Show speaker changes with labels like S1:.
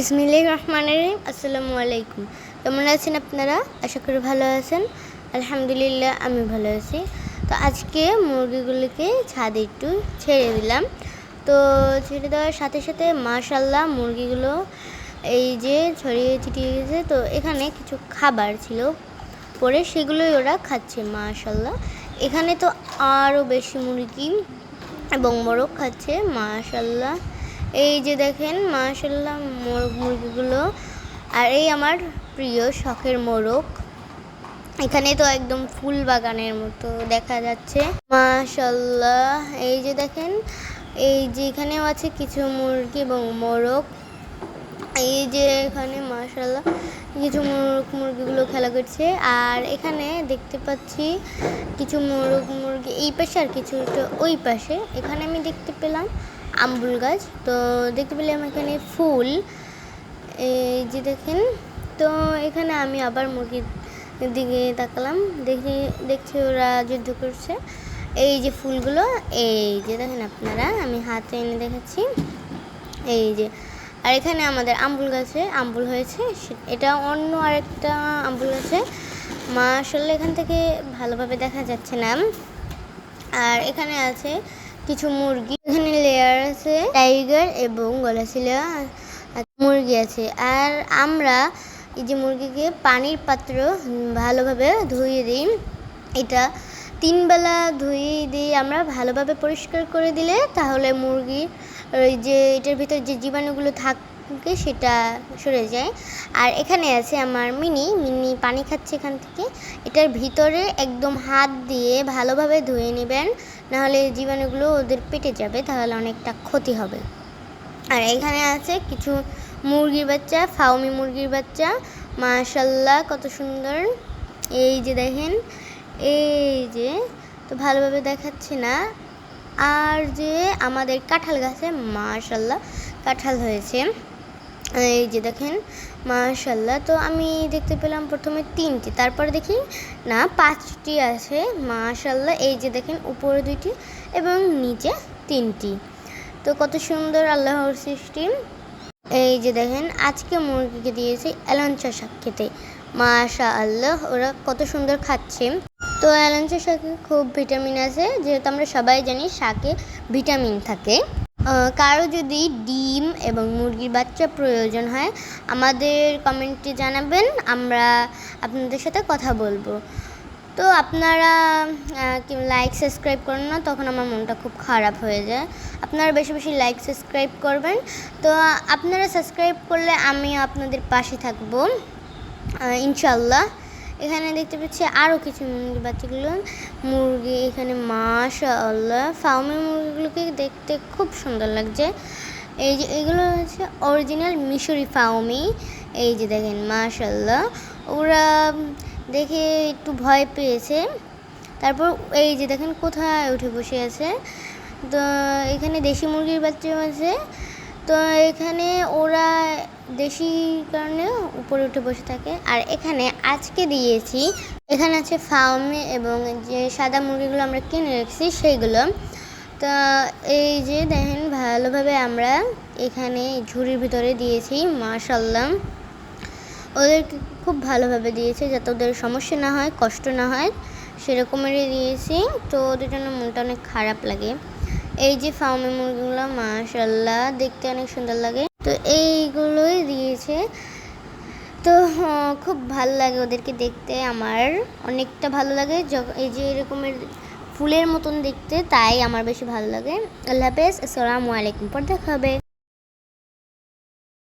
S1: বিসমিল্লাহির রহমানির রহিম। আসসালামু আলাইকুম। কেমন আছেন আপনারা? আশা করি ভালো আছেন। আলহামদুলিল্লাহ আমি ভালো আছি। তো আজকে মুরগিগুলোকে ছাদে একটু ছেড়ে দিলাম। তো ছেড়ে দেওয়ার সাথে সাথে মাশাআল্লাহ মুরগিগুলো এই যে ছড়িয়ে ছিটিয়ে গেছে। তো এখানে কিছু খাবার ছিল পরে সেগুলোই ওরা খাচ্ছে মাশাআল্লাহ। এখানে তো আরও বেশি মুরগি এবং মোরগ খাচ্ছে মাশাআল্লাহ। এই যে দেখেন মাশাআল্লাহ মোরগ মুরগিগুলো। আর এই আমার প্রিয় শখের মোরগ। এখানে তো একদম ফুল বাগানের মতো দেখা যাচ্ছে মাশাআল্লাহ। এই যে দেখেন এই যে এখানেও আছে কিছু মুরগি এবং মোরগ। এই যে এখানে মাশাআল্লাহ কিছু মুরগিগুলো খেলা করছে। আর এখানে দেখতে পাচ্ছি কিছু মুরগি এই পাশে আর কিছু ওই পাশে। এখানে আমি দেখতে পেলাম আম্বুল গাছ। তো দেখতে পেলাম এখানে ফুল। এই যে দেখেন। তো এখানে আমি আবার মুরগির দিকে তাকালাম, দেখছি ওরা যুদ্ধ করছে। এই যে ফুলগুলো এই যে দেখেন আপনারা, আমি হাতে এনে দেখাচ্ছি। এই যে আর এখানে আমাদের আম্বুল গাছে আম্বুল হয়েছে। এটা অন্য আরেকটা আম্বুল গাছে মাশাআল্লাহ এখান থেকে ভালোভাবে দেখা যাচ্ছে না। আর এখানে আছে কিছু মুরগি, এখানে লেয়ার আছে টাইগার এবং গলাশিলা মুরগি আছে। আর আমরা এই যে মুরগিকে পানির পাত্র ভালোভাবে ধুয়ে দিই। এটা 3 বেলা ধুয়ে দিই আমরা ভালোভাবে পরিষ্কার করে দিলে, তাহলে মুরগি ওই যে এটার ভিতর যে জীবাণুগুলো থাকে সেটা সরে যায়। আর এখানে আছে আমার মিনি পানি খাচ্ছে এখান থেকে। এটার ভিতরে একদম হাত দিয়ে ভালোভাবে ধুয়ে নেবেন, নাহলে জীবাণুগুলো ওদের পেটে যাবে, তাহলে অনেকটা ক্ষতি হবে। আর এখানে আছে কিছু মুরগির বাচ্চা, ফাউমি মুরগির বাচ্চা মাশাআল্লাহ কত সুন্দর। এই যে দেখেন এই যে, তো ভালোভাবে দেখাচ্ছে না। আর যে আমাদের কাঁঠাল গাছে মাশাআল্লাহ কাঁঠাল হয়েছে। এই যে দেখেন মাশাআল্লাহ। তো আমি দেখতে পেলাম প্রথমে 3টি, তারপর দেখি না 5টি আছে মাশাআল্লাহ। এই যে দেখেন উপরে 2টি এবং নিচে 3টি। তো কত সুন্দর আল্লাহর সৃষ্টি। এই যে দেখেন আজকে মুরগিকে দিয়েছি এলাঞ্চা শাক খেতে মাশাআল্লাহ, ওরা কত সুন্দর খাচ্ছে। তো এলাঞ্চা শাকে খুব ভিটামিন আছে, যেহেতু আমরা সবাই জানি শাকে ভিটামিন থাকে। কারো যদি ডিম এবং মুরগির বাচ্চা প্রয়োজন হয় আমাদের কমেন্টে জানাবেন, আমরা আপনাদের সাথে কথা বলবো। তো আপনারা লাইক সাবস্ক্রাইব করেন না, তখন আমার মনটা খুব খারাপ হয়ে যায়। আপনারা বেশি বেশি লাইক সাবস্ক্রাইব করবেন। তো আপনারা সাবস্ক্রাইব করলে আমি আপনাদের পাশে থাকবো ইনশাল্লাহ। এখানে দেখতে পাচ্ছি আরও কিছু মুরগির বাচ্চাগুলো মুরগি এখানে মাশাআল্লাহ। ফার্মি মুরগিগুলোকে দেখতে খুব সুন্দর লাগছে। এই যে এগুলো হচ্ছে অরিজিনাল মিশরি ফার্মি। এই যে দেখেন মাশাআল্লাহ, ওরা দেখে একটু ভয় পেয়েছে। তারপর এই যে দেখেন কোথায় উঠে বসে আছে। তো এখানে দেশি মুরগির বাচ্চা আছে। তো এখানে ওরা দেশি কারণে উপরে উঠে বসে থাকে। আর এখানে আজকে দিয়েছি, এখানে আছে ফার্মে এবং যে সাদা মুরগিগুলো আমরা কিনে রেখেছি সেইগুলো। তো এই যে দেখেন ভালোভাবে আমরা এখানে ঝুড়ির ভিতরে দিয়েছি মাশাআল্লাহ। ওদেরকে খুব ভালোভাবে দিয়েছে যাতে ওদের সমস্যা না হয়, কষ্ট না হয়, সেরকমেরই দিয়েছি। তো ওদের জন্য মনটা অনেক খারাপ লাগে। এই যে ফার্মি মুরগিগুলো মাশাআল্লাহ দেখতে অনেক সুন্দর লাগে। তো এইগুলোই দিয়েছে। তো খুব ভালো লাগে ওদেরকে দেখতে, আমার অনেকটা ভালো লাগে। এই যে এরকমের ফুলের মতন দেখতে, তাই আমার বেশি ভালো লাগে। আল্লাহ হাফেজ, আসসালামু আলাইকুম। পর দেখা হবে।